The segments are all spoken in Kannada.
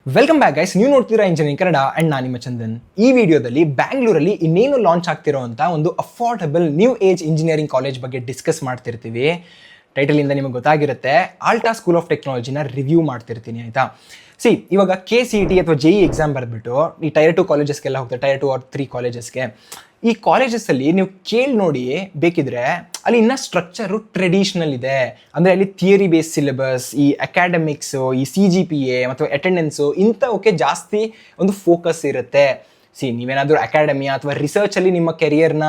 ವೆಲ್ಕಮ್ ಬ್ಯಾಕ್ ಗೈಸ್, ನೀವು ನೋಡ್ತಿರೋ ಇಂಜಿನಿಯರಿಂಗ್ ಕನ್ನಡ ಅಂಡ್ ನಾನು ನಿಮ್ಮ ಚಂದನ್. ಈ ವಿಡಿಯೋದಲ್ಲಿ ಬ್ಯಾಂಗ್ಳೂರಲ್ಲಿ ಇನ್ನೇನು ಲಾಂಚ್ ಆಗ್ತಿರೋ ಅಂತ ಒಂದು affordable new age engineering college ಬಗ್ಗೆ ಡಿಸ್ಕಸ್ ಮಾಡ್ತಿರ್ತೀವಿ. ಟೈಟಲಿಂದ ನಿಮಗೆ ಗೊತ್ತಾಗಿರುತ್ತೆ, ಆಲ್ಟಾ ಸ್ಕೂಲ್ ಆಫ್ ಟೆಕ್ನಾಲಜಿನ ರಿವ್ಯೂ ಮಾಡ್ತಿರ್ತೀನಿ ಆಯಿತಾ. ಇವಾಗ KCET ಅಥವಾ JEE ಎಕ್ಸಾಮ್ ಬರೆದ್ಬಿಟ್ಟು ಈ ಟೈರ್ 2 ಕಾಲೇಜಸ್ಗೆಲ್ಲ ಹೋಗ್ತಾರೆ, ಟೈರ್ 2 ಆರ್ 3 ಕಾಲೇಜಸ್ಗೆ. ಈ ಕಾಲೇಜಸ್ಸಲ್ಲಿ ನೀವು ಕೇಳಿ ನೋಡಿ ಬೇಕಿದ್ರೆ, ಅಲ್ಲಿ ಇನ್ನೂ ಸ್ಟ್ರಕ್ಚರು ಟ್ರೆಡಿಷ್ನಲ್ ಇದೆ. ಅಂದರೆ ಅಲ್ಲಿ ಥಿಯರಿ ಬೇಸ್ ಸಿಲೆಬಸ್, ಈ ಅಕಾಡೆಮಿಕ್ಸು, ಈ CGPA ಮತ್ತು ಅಟೆಂಡೆನ್ಸು ಇಂಥವಕ್ಕೆ ಜಾಸ್ತಿ ಒಂದು ಫೋಕಸ್ ಇರುತ್ತೆ. ನೀವೇನಾದರೂ ಅಕಾಡೆಮಿಯಾ ಅಥವಾ ರಿಸರ್ಚಲ್ಲಿ ನಿಮ್ಮ ಕೆರಿಯರ್ನ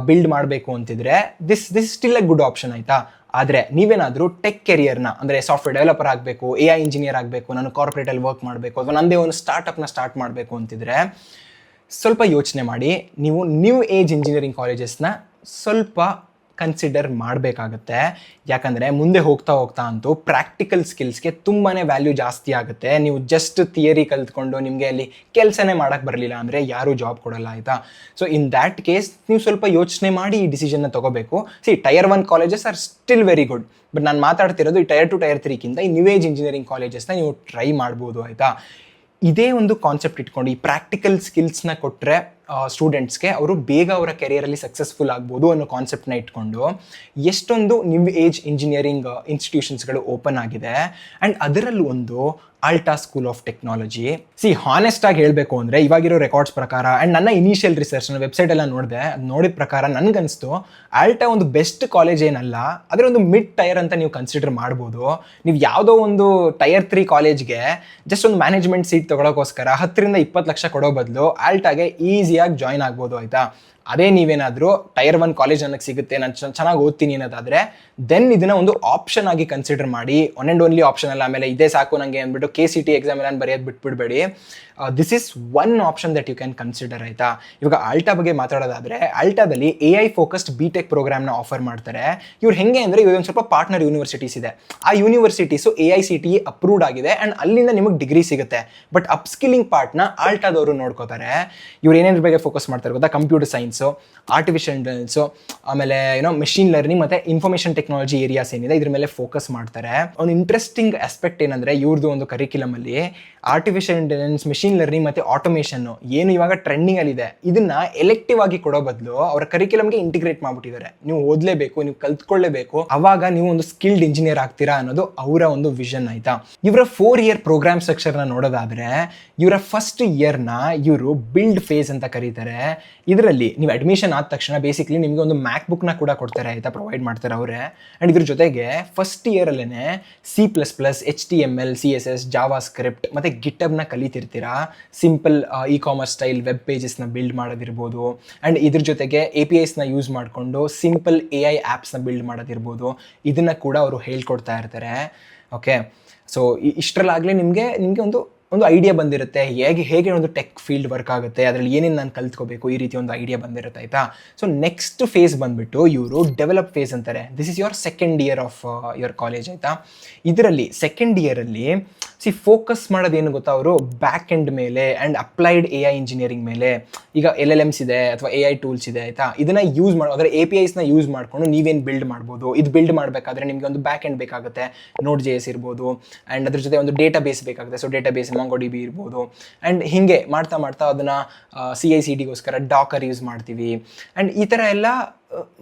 ಬಿಲ್ಡ್ ಮಾಡಬೇಕು ಅಂತಿದ್ರೆ this still A good option ಆಯಿತಾ. ಆದರೆ ನೀವೇನಾದರೂ ಟೆಕ್ ಕೆರಿಯರ್ನ, ಅಂದರೆ ಸಾಫ್ಟ್ವೇರ್ ಡೆವಲಪರ್ ಆಗಬೇಕು, AI ಇಂಜಿನಿಯರ್ ಆಗಬೇಕು, ನಾನು ಕಾರ್ಪೊರೇಟಲ್ಲಿ ವರ್ಕ್ ಮಾಡಬೇಕು ಅಥವಾ ನನ್ನದೇ ಒಂದು ಸ್ಟಾರ್ಟಪ್ನ ಸ್ಟಾರ್ಟ್ ಮಾಡಬೇಕು ಅಂತಿದ್ರೆ ಸ್ವಲ್ಪ ಯೋಚನೆ ಮಾಡಿ. ನೀವು ನ್ಯೂ ಏಜ್ ಇಂಜಿನಿಯರಿಂಗ್ ಕಾಲೇಜಸ್ನ ಸ್ವಲ್ಪ ಕನ್ಸಿಡರ್ ಮಾಡಬೇಕಾಗತ್ತೆ. ಯಾಕಂದರೆ ಮುಂದೆ ಹೋಗ್ತಾ ಅಂತೂ ಪ್ರಾಕ್ಟಿಕಲ್ ಸ್ಕಿಲ್ಸ್ಗೆ ತುಂಬಾ ವ್ಯಾಲ್ಯೂ ಜಾಸ್ತಿ ಆಗುತ್ತೆ. ನೀವು ಜಸ್ಟ್ ಥಿಯರಿ ಕಲ್ತ್ಕೊಂಡು ನಿಮಗೆ ಅಲ್ಲಿ ಕೆಲಸನೇ ಮಾಡೋಕ್ಕೆ ಬರಲಿಲ್ಲ ಅಂದರೆ ಯಾರೂ ಜಾಬ್ ಕೊಡಲ್ಲ ಆಯಿತಾ. ಸೊ ಇನ್ ದ್ಯಾಟ್ ಕೇಸ್ ನೀವು ಸ್ವಲ್ಪ ಯೋಚನೆ ಮಾಡಿ ಈ ಡಿಸಿಷನ್ನ ತೊಗೋಬೇಕು. Tyre 1 colleges are still very good, but ನಾನು ಮಾತಾಡ್ತಿರೋದು ಈ ಟೈರ್ 2 ಟೈರ್ 3ಗಿಂತ ಈ ನ್ಯೂ ಏಜ್ ಇಂಜಿನಿಯರಿಂಗ್ ಕಾಲೇಜಸ್ನ ನೀವು ಟ್ರೈ ಮಾಡ್ಬೋದು ಆಯಿತಾ. ಇದೇ ಒಂದು ಕಾನ್ಸೆಪ್ಟ್ ಇಟ್ಕೊಂಡು ಈ ಪ್ರಾಕ್ಟಿಕಲ್ ಸ್ಕಿಲ್ಸ್ನ ಕೊಟ್ಟರೆ ಸ್ಟೂಡೆಂಟ್ಸ್ಗೆ ಅವರು ಬೇಗ ಅವರ ಕೆರಿಯರಲ್ಲಿ ಸಕ್ಸಸ್ಫುಲ್ ಆಗ್ಬೋದು ಅನ್ನೋ ಕಾನ್ಸೆಪ್ಟ್ನ ಇಟ್ಕೊಂಡು ಎಷ್ಟೊಂದು ನ್ಯೂ ಏಜ್ ಇಂಜಿನಿಯರಿಂಗ್ ಇನ್ಸ್ಟಿಟ್ಯೂಷನ್ಸ್ಗಳು ಓಪನ್ ಆಗಿದೆ. ಆ್ಯಂಡ್ ಅದರಲ್ಲೂ ಒಂದು ಆಲ್ಟಾ ಸ್ಕೂಲ್ ಆಫ್ ಟೆಕ್ನಾಲಜಿ. ಹಾನೆಸ್ಟಾಗಿ ಹೇಳಬೇಕು ಅಂದರೆ ಇವಾಗಿರೋ ರೆಕಾರ್ಡ್ಸ್ ಪ್ರಕಾರ ಆ್ಯಂಡ್ ನನ್ನ ಇನಿಷಿಯಲ್ ರಿಸರ್ಚ್ ನನ್ನ ವೆಬ್ಸೈಟ್ ಎಲ್ಲ ನೋಡಿದೆ, ಅದು ನೋಡಿದ ಪ್ರಕಾರ ನನಗನ್ನಿಸ್ತು ಆಲ್ಟಾ ಒಂದು ಬೆಸ್ಟ್ ಕಾಲೇಜ್ ಏನಲ್ಲ, ಆದರೆ ಒಂದು ಮಿಡ್ ಟೈರ್ ಅಂತ ನೀವು ಕನ್ಸಿಡರ್ ಮಾಡ್ಬೋದು. ನೀವು ಯಾವುದೋ ಒಂದು ಟೈರ್ 3 ಕಾಲೇಜ್ಗೆ ಜಸ್ಟ್ ಒಂದು ಮ್ಯಾನೇಜ್ಮೆಂಟ್ ಸೀಟ್ ತೊಗೊಳೋಕ್ಕೋಸ್ಕರ 10 ರಿಂದ 20 ಲಕ್ಷ ಕೊಡೋ ಬದಲು ಆಲ್ಟಾಗೆ ಈಸಿಯಾಗಿ ಜಾಯ್ನ್ ಆಗ್ಬೋದು ಆಯಿತಾ. ಅದೇ ನೀವೇನಾದರೂ ಟೈರ್ 1 ಕಾಲೇಜ್ ನನಗೆ ಸಿಗುತ್ತೆ, ನಾನು ಚೆನ್ನಾಗಿ ಓದ್ತೀನಿ ಅನ್ನೋದಾದರೆ ದೆನ್ ಇದನ್ನು ಒಂದು ಆಪ್ಷನ್ ಆಗಿ ಕನ್ಸಿಡರ್ ಮಾಡಿ. ಒನ್ ಆ್ಯಂಡ್ ಓನ್ಲಿ ಆಪ್ಷನ್ ಅಲ್ಲ, ಆಮೇಲೆ ಇದೇ ಸಾಕು ನನಗೆ ಅಂದ್ಬಿಟ್ಟು KCET ಎಕ್ಸಾಮ್ ಎಲ್ಲ ಬರೆಯೋದು ಬಿಟ್ಬಿಡಬೇಡಿ. This is one option that you can consider ಆಯಿತಾ. ಇವಾಗ ಆಲ್ಟಾ ಬಗ್ಗೆ ಮಾತಾಡೋದಾದರೆ, ಆಲ್ಟಾದಲ್ಲಿ AI ಫೋಕಸ್ಡ್ BTech ಪ್ರೋಗ್ರಾಮ್ನ ಆಫರ್ ಮಾಡ್ತಾರೆ. ಇವ್ರು ಹೆಂಗೆ ಅಂದರೆ ಇವಾಗ ಒಂದು ಸ್ವಲ್ಪ ಪಾರ್ಟ್ನರ್ ಯೂನಿವರ್ಸಿಟೀಸ್ ಇದೆ. ಆ ಯೂನಿವರ್ಸಿಟೀಸು AICTE ಅಪ್ರೂವ್ಡ್ ಆಗಿದೆ ಆ್ಯಂಡ್ ಅಲ್ಲಿಂದ ನಿಮಗೆ ಡಿಗ್ರಿ ಸಿಗುತ್ತೆ. ಬಟ್ ಅಪ್ಸ್ಕಿಲ್ಲಿಂಗ್ ಪಾರ್ಟ್ನ ಆಲ್ಟಾದವರು ನೋಡ್ಕೋತಾರೆ. ಇವ್ರು ಏನೇದ್ರ ಬಗ್ಗೆ ಫೋಕಸ್ ಮಾಡ್ತಾರೆ ಗೊತ್ತಾ? ಕಂಪ್ಯೂಟರ್ ಸೈನ್ಸು, ಆರ್ಟಿಫಿಷಿಯಲ್ ಇಂಟೆಲಿಜೆನ್ಸು, ಆಮೇಲೆ ಮೆಷಿನ್ ಲರ್ನಿಂಗ್ ಮತ್ತು ಇನ್ಫಾರ್ಮೇಷನ್ ಟೆಕ್ನಾಲಜಿ ಏರಿಯಾಸ್ ಏನಿದೆ ಇದ್ರ ಮೇಲೆ ಫೋಕಸ್ ಮಾಡ್ತಾರೆ. ಒಂದು ಇಂಟ್ರೆಸ್ಟಿಂಗ್ ಆಸ್ಪೆಕ್ಟ್ ಏನಂದರೆ ಇವ್ರದ್ದು ಒಂದು ಕರಿಕ್ಯುಲಮಲ್ಲಿ ಆರ್ಟಿಫಿಷಿಯಲ್ ಇಂಟೆಲಿಜೆನ್ಸ್, ಮೆಷಿನ್ ಲರ್ನಿಂಗ್ ಮತ್ತು ಆಟೋಮೇಷನ್ನು ಏನು ಇವಾಗ ಟ್ರೆಂಡಿಂಗಲ್ಲಿದೆ, ಇದನ್ನು ಎಲೆಕ್ಟಿವ್ ಆಗಿ ಕೊಡೋ ಬದಲು ಅವರ ಕರಿಕ್ಯುಲಮ್ಗೆ ಇಂಟಿಗ್ರೇಟ್ ಮಾಡಿಬಿಟ್ಟಿದ್ದಾರೆ. ನೀವು ಓದಲೇಬೇಕು, ನೀವು ಕಲ್ತ್ಕೊಳ್ಳೇಬೇಕು, ಅವಾಗ ನೀವು ಒಂದು ಸ್ಕಿಲ್ಡ್ ಇಂಜಿನಿಯರ್ ಆಗ್ತೀರಾ ಅನ್ನೋದು ಅವರ ಒಂದು ವಿಷನ್ ಆಯಿತಾ. ಇವರ 4 ಇಯರ್ ಪ್ರೋಗ್ರಾಮ್ ಸ್ಟ್ರಕ್ಚರ್ನ ನೋಡೋದಾದರೆ ಇವರ ಫಸ್ಟ್ ಇಯರ್ನ ಇವರು ಬಿಲ್ಡ್ ಫೇಸ್ ಅಂತ ಕರೀತಾರೆ. ಇದರಲ್ಲಿ ನೀವು ಅಡ್ಮಿಷನ್ ಆದ ತಕ್ಷಣ ಬೇಸಿಕ್ಲಿ ನಿಮಗೆ ಒಂದು ಮ್ಯಾಕ್ ಬುಕ್ನ ಕೂಡ ಕೊಡ್ತಾರೆ ಆಯಿತಾ, ಪ್ರೊವೈಡ್ ಮಾಡ್ತಾರೆ ಅವರೇ. ಆ್ಯಂಡ್ ಇದ್ರ ಜೊತೆಗೆ ಫಸ್ಟ್ ಇಯರಲ್ಲೇ C++, HTML, CSS, JavaScript ಮತ್ತು ಗಿಟಬ್ನ ಕಲಿತಿರ್ತೀರಾ. ಸಿಂಪಲ್ ಇ-ಕಾಮರ್ಸ್ ಸ್ಟೈಲ್ ವೆಬ್ ಪೇಜಸ್ನ ಬಿಲ್ಡ್ ಮಾಡೋದಿರ್ಬೋದು. ಆ್ಯಂಡ್ ಇದ್ರ ಜೊತೆಗೆ APIಸ್ನ ಯೂಸ್ ಮಾಡಿಕೊಂಡು ಸಿಂಪಲ್ AI ಆ್ಯಪ್ಸ್ನ ಬಿಲ್ಡ್ ಮಾಡೋದಿರ್ಬೋದು. ಇದನ್ನು ಕೂಡ ಅವರು ಹೇಳ್ಕೊಡ್ತಾ ಇರ್ತಾರೆ. ಓಕೆ, ಸೊ ಇಷ್ಟರಲ್ಲಾಗಲೇ ನಿಮಗೆ ಒಂದು ಐಡಿಯಾ ಬಂದಿರುತ್ತೆ ಹೇಗೆ ಒಂದು ಟೆಕ್ ಫೀಲ್ಡ್ ವರ್ಕ್ ಆಗುತ್ತೆ, ಅದರಲ್ಲಿ ಏನೇನು ನಾನು ಕಲ್ತ್ಕೋಬೇಕು, ಈ ರೀತಿ ಒಂದು ಐಡಿಯಾ ಬಂದಿರುತ್ತೆ ಆಯಿತಾ. ಸೊ ನೆಕ್ಸ್ಟ್ ಫೇಸ್ ಬಂದುಬಿಟ್ಟು ಇವರು ಡೆವಲಪ್ ಫೇಸ್ ಅಂತಾರೆ. This is your second year of your college ಆಯಿತಾ. ಇದರಲ್ಲಿ ಸೆಕೆಂಡ್ ಇಯರಲ್ಲಿ ಫೋಕಸ್ ಮಾಡೋದೇನು ಗೊತ್ತಾ, ಅವರು ಬ್ಯಾಕ್ ಎಂಡ್ ಮೇಲೆ ಆ್ಯಂಡ್ ಅಪ್ಲೈಡ್ AI ಇಂಜಿನಿಯರಿಂಗ್ ಮೇಲೆ. ಈಗ LLMs ಇದೆ ಅಥವಾ AI ಟೂಲ್ಸ್ ಇದೆ ಆಯಿತಾ, ಇದನ್ನು ಯೂಸ್ ಮಾಡೋ ಅದರ APIಸ್ನ ಯೂಸ್ ಮಾಡಿಕೊಂಡು ನೀವೇನು ಬಿಲ್ಡ್ ಮಾಡ್ಬೋದು. ಇದು ಬಿಲ್ಡ್ ಮಾಡಬೇಕಾದ್ರೆ ನಿಮಗೆ ಒಂದು ಬ್ಯಾಕ್ ಎಂಡ್ ಬೇಕಾಗುತ್ತೆ, Node.js ಇರ್ಬೋದು. ಆ್ಯಂಡ್ ಅದ್ರ ಜೊತೆ ಒಂದು ಡೇಟಾ ಬೇಸ್ ಬೇಕಾಗುತ್ತೆ, ಸೊ ಡೇಟಾ ಬೇಸ್ MongoDB ಇರ್ಬೋದು. ಆ್ಯಂಡ್ ಹೀಗೆ ಮಾಡ್ತಾ ಅದನ್ನು CI/CD ಗೋಸ್ಕರ ಡಾಕರ್ ಯೂಸ್ ಮಾಡ್ತೀವಿ. ಆ್ಯಂಡ್ ಈ ಥರ ಎಲ್ಲ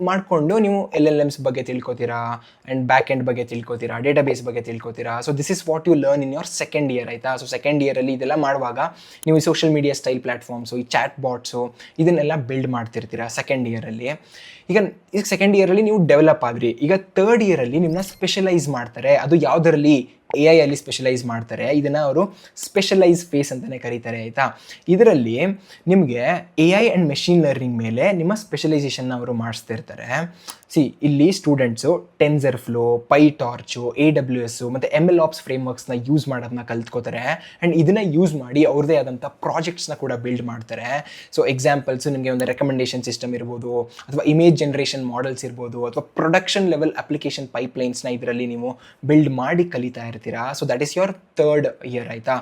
ಮಾಡಿಕೊಂಡು ನೀವು LLMs ಬಗ್ಗೆ ತಿಳ್ಕೊತೀರಾ, ಆ್ಯಂಡ್ ಬ್ಯಾಕ್ ಎಂಡ್ ಬಗ್ಗೆ ತಿಳ್ಕೊತೀರಾ, ಡೇಟಾ ಬೇಸ್ ಬಗ್ಗೆ ತಿಳ್ಕೊತೀರಾ. So this is what you learn in your second year ಆಯಿತಾ. ಸೊ ಸೆಕೆಂಡ್ ಇಯರಲ್ಲಿ ಇದೆಲ್ಲ ಮಾಡುವಾಗ ನೀವು ಈ ಸೋಷಿಯಲ್ ಮೀಡಿಯಾ ಸ್ಟೈಲ್ ಪ್ಲ್ಯಾಟ್ಫಾರ್ಮ್ಸು, ಈ ಚಾಟ್ ಬಾಟ್ಸು ಇದನ್ನೆಲ್ಲ ಬಿಲ್ಡ್ ಮಾಡ್ತಿರ್ತೀರಾ ಸೆಕೆಂಡ್ ಇಯರಲ್ಲಿ. ಈಗ ಸೆಕೆಂಡ್ ಇಯರಲ್ಲಿ ನೀವು ಡೆವಲಪ್ ಆದ್ರಿ. ಈಗ ಥರ್ಡ್ ಇಯರಲ್ಲಿ ನಿಮ್ಮನ್ನ ಸ್ಪೆಷಲೈಸ್ ಮಾಡ್ತಾರೆ. ಅದು ಯಾವುದರಲ್ಲಿ? AI ಅಲ್ಲಿ ಸ್ಪೆಷಲೈಸ್ ಮಾಡ್ತಾರೆ. ಇದನ್ನು ಅವರು ಸ್ಪೆಷಲೈಸ್ ಫೇಸ್ ಅಂತಲೇ ಕರೀತಾರೆ ಆಯಿತಾ. ಇದರಲ್ಲಿ ನಿಮಗೆ AI ಆ್ಯಂಡ್ ಮೆಷಿನ್ ಲರ್ನಿಂಗ್ ಮೇಲೆ ನಿಮ್ಮ ಸ್ಪೆಷಲೈಸೇಷನ್ನ ಅವರು ಮಾಡಿಸ್ತಿರ್ತಾರೆ. ಇಲ್ಲಿ ಸ್ಟೂಡೆಂಟ್ಸು ಟೆನ್ಸರ್ಫ್ಲೋ, PyTorch, AWS ಮತ್ತು MLOps ಫ್ರೇಮ್ವರ್ಕ್ಸ್ನ ಯೂಸ್ ಮಾಡೋದನ್ನ ಕಲ್ತ್ಕೋತಾರೆ. ಆ್ಯಂಡ್ ಇದನ್ನು ಯೂಸ್ ಮಾಡಿ ಅವ್ರದ್ದೇ ಆದಂಥ ಪ್ರಾಜೆಕ್ಟ್ಸ್ನ ಕೂಡ ಬಿಲ್ಡ್ ಮಾಡ್ತಾರೆ. ಸೊ ಎಕ್ಸಾಂಪಲ್ಸು ನಿಮಗೆ ಒಂದು ರೆಕಮೆಂಡೇಷನ್ ಸಿಸ್ಟಮ್ ಇರ್ಬೋದು, ಅಥವಾ ಇಮೇಜ್ ಜನರೇಷನ್ ಮಾಡೆಲ್ಸ್ ಇರ್ಬೋದು, ಅಥವಾ ಪ್ರೊಡಕ್ಷನ್ ಲೆವೆಲ್ ಅಪ್ಲಿಕೇಶನ್ ಪೈಪ್ಲೈನ್ಸ್ನ ಇದರಲ್ಲಿ ನೀವು ಬಿಲ್ಡ್ ಮಾಡಿ ಕಲಿತಾ ಇರ್ತೀರ ಇರ್ತೀರಾ. So that is your 3rd year ಆಯಿತಾ.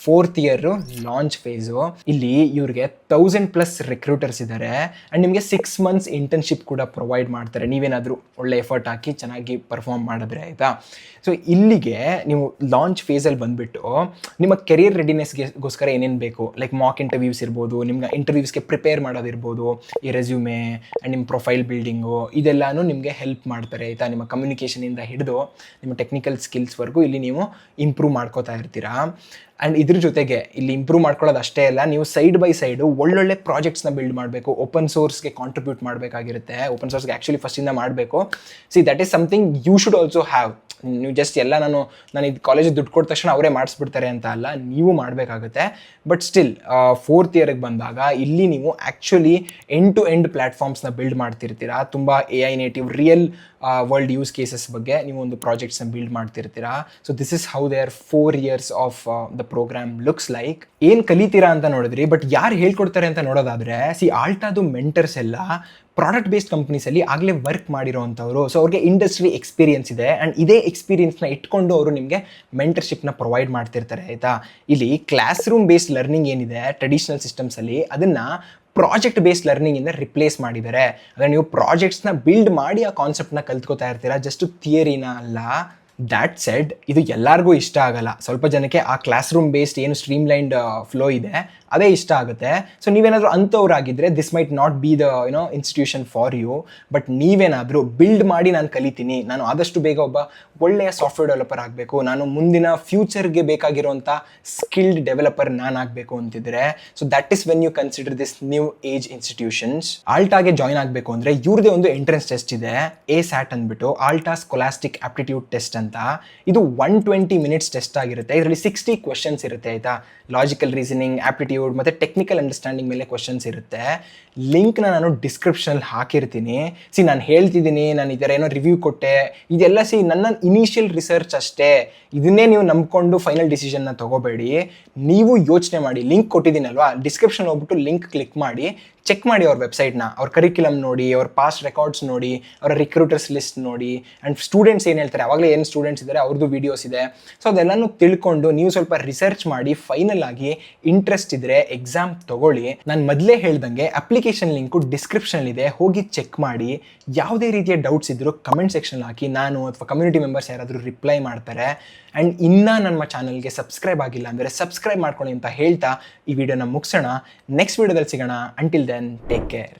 4th year launch face. ಇಲ್ಲಿ ಇವ್ರಿಗೆ 1000+ ರಿಕ್ರೂಟರ್ಸ್ ಇದ್ದಾರೆ ಆ್ಯಂಡ್ ನಿಮಗೆ 6 months ಇಂಟರ್ನ್ಶಿಪ್ ಕೂಡ ಪ್ರೊವೈಡ್ ಮಾಡ್ತಾರೆ, ನೀವೇನಾದರೂ ಒಳ್ಳೆ ಎಫರ್ಟ್ ಹಾಕಿ ಚೆನ್ನಾಗಿ ಪರ್ಫಾರ್ಮ್ ಮಾಡಿದ್ರೆ ಆಯಿತಾ. ಸೊ ಇಲ್ಲಿಗೆ ನೀವು ಲಾಂಚ್ ಫೇಸಲ್ಲಿ ಬಂದುಬಿಟ್ಟು ನಿಮ್ಮ ಕೆರಿಯರ್ ರೆಡಿನೆಸ್ಗೋಸ್ಕರ ಏನೇನು ಬೇಕು, ಲೈಕ್ ಮಾಕ್ ಇಂಟರ್ವ್ಯೂಸ್ ಇರ್ಬೋದು, ನಿಮ್ಗೆ ಇಂಟರ್ವ್ಯೂಸ್ಗೆ ಪ್ರಿಪೇರ್ ಮಾಡೋದಿರ್ಬೋದು, ಈ ರೆಸ್ಯೂಮೆ ಆ್ಯಂಡ್ ನಿಮ್ಮ ಪ್ರೊಫೈಲ್ ಬಿಲ್ಡಿಂಗು ಇದೆಲ್ಲನೂ ನಿಮಗೆ ಹೆಲ್ಪ್ ಮಾಡ್ತಾರೆ ಆಯಿತಾ. ನಿಮ್ಮ ಕಮ್ಯುನಿಕೇಷನಿಂದ ಹಿಡಿದು ನಿಮ್ಮ ಟೆಕ್ನಿಕಲ್ ಸ್ಕಿಲ್ಸ್ವರೆಗೂ ಇಲ್ಲಿ ನೀವು ಇಂಪ್ರೂವ್ ಮಾಡ್ಕೋತಾ ಇರ್ತೀರಾ. ಆ್ಯಂಡ್ ಇದ್ರ ಜೊತೆಗೆ ಇಲ್ಲಿ ಇಂಪ್ರೂವ್ ಮಾಡ್ಕೊಳ್ಳೋದು ಅಷ್ಟೇ ಅಲ್ಲ, ನೀವು ಸೈಡ್ ಬೈ ಸೈಡು ಒಳ್ಳೊಳ್ಳೆ ಪ್ರಾಜೆಕ್ಟ್ಸ್ನ ಬಿಲ್ಡ್ ಮಾಡಬೇಕು, ಓಪನ್ ಸೋರ್ಸ್ಗೆ ಕಾಂಟ್ರಿಬ್ಯೂಟ್ ಮಾಡಬೇಕಾಗಿರುತ್ತೆ. ಓಪನ್ ಸೋರ್ಸ್ಗೆ ಆ್ಯಕ್ಚುಲಿ ಫಸ್ಟಿಂದ ಮಾಡಬೇಕು. That is something you should also have. ನೀವು ಜಸ್ಟ್ ಎಲ್ಲ ನಾನು ಇದು ಕಾಲೇಜಿಗೆ ದುಡ್ಡು ಕೊಟ್ಟ ತಕ್ಷಣ ಅವರೇ ಮಾಡಿಸ್ಬಿಡ್ತಾರೆ ಅಂತ ಅಲ್ಲ, ನೀವು ಮಾಡಬೇಕಾಗುತ್ತೆ. ಬಟ್ ಸ್ಟಿಲ್ 4th ಇಯರ್ಗೆ ಬಂದಾಗ ಇಲ್ಲಿ ನೀವು ಆ್ಯಕ್ಚುಲಿ ಎಂಡ್ ಟು ಎಂಡ್ ಪ್ಲ್ಯಾಟ್ಫಾರ್ಮ್ಸ್ನ ಬಿಲ್ಡ್ ಮಾಡ್ತಿರ್ತೀರಾ. ತುಂಬ AI native real world use cases ಬಗ್ಗೆ ನೀವು ಒಂದು ಪ್ರಾಜೆಕ್ಟ್ಸ್ನ ಬಿಲ್ಡ್ ಮಾಡ್ತಿರ್ತೀರಾ. So this is how their 4 years of the program looks like. ಏನು ಕಲಿತೀರಾ ಅಂತ ನೋಡಿದ್ರಿ, ಬಟ್ ಯಾರು ಹೇಳ್ಕೊಡ್ತಾರೆ ಅಂತ ನೋಡೋದಾದರೆ ಆಲ್ಟಾದು ಮೆಂಟರ್ಸ್ ಎಲ್ಲ ಪ್ರಾಡಕ್ಟ್ ಬೇಸ್ಡ್ ಕಂಪ್ನೀಸಲ್ಲಿ ಆಗಲೇ ವರ್ಕ್ ಮಾಡಿರೋವಂಥವ್ರು. ಸೊ ಅವ್ರಿಗೆ ಇಂಡಸ್ಟ್ರಿ ಎಕ್ಸ್ಪೀರಿಯನ್ಸ್ ಇದೆ ಆ್ಯಂಡ್ ಇದೇ ಎಕ್ಸ್ಪೀರಿಯನ್ಸ್ನ ಇಟ್ಕೊಂಡು ಅವರು ನಿಮಗೆ ಮೆಂಟರ್ಶಿಪ್ನ ಪ್ರೊವೈಡ್ ಮಾಡ್ತಿರ್ತಾರೆ ಆಯಿತಾ. ಇಲ್ಲಿ ಕ್ಲಾಸ್ ರೂಮ್ ಬೇಸ್ಡ್ ಲರ್ನಿಂಗ್ ಏನಿದೆ ಟ್ರೆಡಿಷನಲ್ ಸಿಸ್ಟಮ್ಸಲ್ಲಿ, ಅದನ್ನು ಪ್ರಾಜೆಕ್ಟ್ ಬೇಸ್ಡ್ ಲರ್ನಿಂಗಿಂದ ರಿಪ್ಲೇಸ್ ಮಾಡಿದ್ದಾರೆ. ಅಂದರೆ ನೀವು ಪ್ರಾಜೆಕ್ಟ್ಸ್ನ ಬಿಲ್ಡ್ ಮಾಡಿ ಆ ಕಾನ್ಸೆಪ್ಟ್ನ ಕಲ್ತ್ಕೋತಾ ಇರ್ತೀರಾ, ಜಸ್ಟ್ ಥಿಯರಿನ ಅಲ್ಲ. ದ್ಯಾಟ್ ಸೆಡ್ ಇದು ಎಲ್ಲರಿಗೂ ಇಷ್ಟ ಆಗಲ್ಲ. ಸ್ವಲ್ಪ ಜನಕ್ಕೆ ಆ ಕ್ಲಾಸ್ ರೂಮ್ ಬೇಸ್ಡ್ ಏನು ಸ್ಟ್ರೀಮ್ಲೈನ್ಡ್ ಫ್ಲೋ ಇದೆ ಅದೇ ಇಷ್ಟ ಆಗುತ್ತೆ. ಸೊ ನೀವೇನಾದರೂ ಅಂಥವ್ರಾಗಿದ್ದರೆ this might not be the institution for you. But ನೀವೇನಾದರೂ ಬಿಲ್ಡ್ ಮಾಡಿ ನಾನು ಕಲಿತೀನಿ, ನಾನು ಆದಷ್ಟು ಬೇಗ ಒಬ್ಬ ಒಳ್ಳೆಯ ಸಾಫ್ಟ್ವೇರ್ ಡೆವಲಪರ್ ಆಗಬೇಕು, ನಾನು ಮುಂದಿನ ಫ್ಯೂಚರ್ಗೆ ಬೇಕಾಗಿರುವಂಥ ಸ್ಕಿಲ್ಡ್ ಡೆವಲಪರ್ ನಾನು ಆಗಬೇಕು ಅಂತಿದ್ರೆ, so that is when you consider this new age institutions. ಆಲ್ಟಾಗೆ ಜಾಯ್ನ್ ಆಗಬೇಕು ಅಂದರೆ ಇವ್ರದೇ ಒಂದು ಎಂಟ್ರೆನ್ಸ್ ಟೆಸ್ಟ್ ಇದೆ, ASAT ಅಂದ್ಬಿಟ್ಟು, ಆಲ್ಟಾ ಸ್ಕೊಲಾಸ್ಟಿಕ್ ಆಪ್ಟಿಟ್ಯೂಡ್ ಟೆಸ್ಟ್ ಅಂತ. ಇದು 120 minutes ಟೆಸ್ಟ್ ಆಗಿರುತ್ತೆ. ಇದರಲ್ಲಿ 60 questions ಇರುತ್ತೆ ಆಯಿತಾ. ಲಾಜಿಕಲ್ ರೀಸನಿಂಗ್, ಆಪ್ಟಿಟ್ಯೂಡ್ ಮತ್ತು ಟೆಕ್ನಿಕಲ್ ಅಂಡರ್ಸ್ಟ್ಯಾಂಡಿಂಗ್ ಮೇಲೆ ಕ್ವಶನ್ಸ್ ಇರುತ್ತೆ. ಲಿಂಕ್ನ ನಾನು ಡಿಸ್ಕ್ರಿಪ್ಷನಲ್ಲಿ ಹಾಕಿರ್ತೀನಿ. ನಾನು ಹೇಳ್ತಿದ್ದೀನಿ, ನಾನು ಇದರ ಏನೋ ರಿವ್ಯೂ ಕೊಟ್ಟೆ, ಇದೆಲ್ಲ ನನ್ನ ಇನಿಷಿಯಲ್ ರಿಸರ್ಚ್ ಅಷ್ಟೇ. ಇದನ್ನೇ ನೀವು ನಂಬ್ಕೊಂಡು ಫೈನಲ್ ಡಿಸಿಷನ್ನ ತೊಗೋಬೇಡಿ. ನೀವು ಯೋಚನೆ ಮಾಡಿ, ಲಿಂಕ್ ಕೊಟ್ಟಿದ್ದೀನಲ್ವಾ, ಡಿಸ್ಕ್ರಿಪ್ಷನ್ ಹೋಗ್ಬಿಟ್ಟು ಲಿಂಕ್ ಕ್ಲಿಕ್ ಮಾಡಿ ಚೆಕ್ ಮಾಡಿ ಅವ್ರ ವೆಬ್ಸೈಟ್ನ, ಅವ್ರ ಕರಿಕ್ಯುಲಮ್ ನೋಡಿ, ಅವ್ರ ಪಾಸ್ಟ್ ರೆಕಾರ್ಡ್ಸ್ ನೋಡಿ, ಅವರ ರಿಕ್ರೂಟರ್ಸ್ ಲಿಸ್ಟ್ ನೋಡಿ, ಆ್ಯಂಡ್ ಸ್ಟೂಡೆಂಟ್ಸ್ ಏನು ಹೇಳ್ತಾರೆ, ಆವಾಗಲೇ ಏನು ಸ್ಟೂಡೆಂಟ್ಸ್ ಇದ್ದಾರೆ ಅವ್ರದ್ದು ವೀಡಿಯೋಸ್ ಇದೆ. ಸೊ ಅದೆಲ್ಲನೂ ತಿಳ್ಕೊಂಡು ನೀವು ಸ್ವಲ್ಪ ರಿಸರ್ಚ್ ಮಾಡಿ ಫೈನಲ್ ಆಗಿ ಇಂಟ್ರೆಸ್ಟ್ ಇದ್ದರೆ ಎಕ್ಸಾಮ್ ತೊಗೊಳ್ಳಿ. ನಾನು ಮೊದಲೇ ಹೇಳ್ದಂಗೆ ಅಪ್ಲಿಕೇಶನ್ ಲಿಂಕು ಡಿಸ್ಕ್ರಿಪ್ಷನಲ್ಲಿದೆ, ಹೋಗಿ ಚೆಕ್ ಮಾಡಿ. ಯಾವುದೇ ರೀತಿಯ ಡೌಟ್ಸ್ ಇದ್ದರೂ ಕಮೆಂಟ್ ಸೆಕ್ಷನ್ ಹಾಕಿ, ನಾನು ಅಥವಾ ಕಮ್ಯುನಿಟಿ ಮೆಂಬರ್ಸ್ ಯಾರಾದರೂ ರಿಪ್ಲೈ ಮಾಡ್ತಾರೆ. ಆ್ಯಂಡ್ ಇನ್ನೂ ನಮ್ಮ ಚಾನಲ್ಗೆ ಸಬ್ಸ್ಕ್ರೈಬ್ ಆಗಿಲ್ಲ ಅಂದರೆ ಸಬ್ಸ್ಕ್ರೈಬ್ ಮಾಡ್ಕೊಳ್ಳಿ ಅಂತ ಹೇಳ್ತಾ ಈ ವಿಡಿಯೋನ ಮುಗಿಸೋಣ. ನೆಕ್ಸ್ಟ್ ವಿಡಿಯೋದಲ್ಲಿ ಸಿಗೋಣ. Until then take care.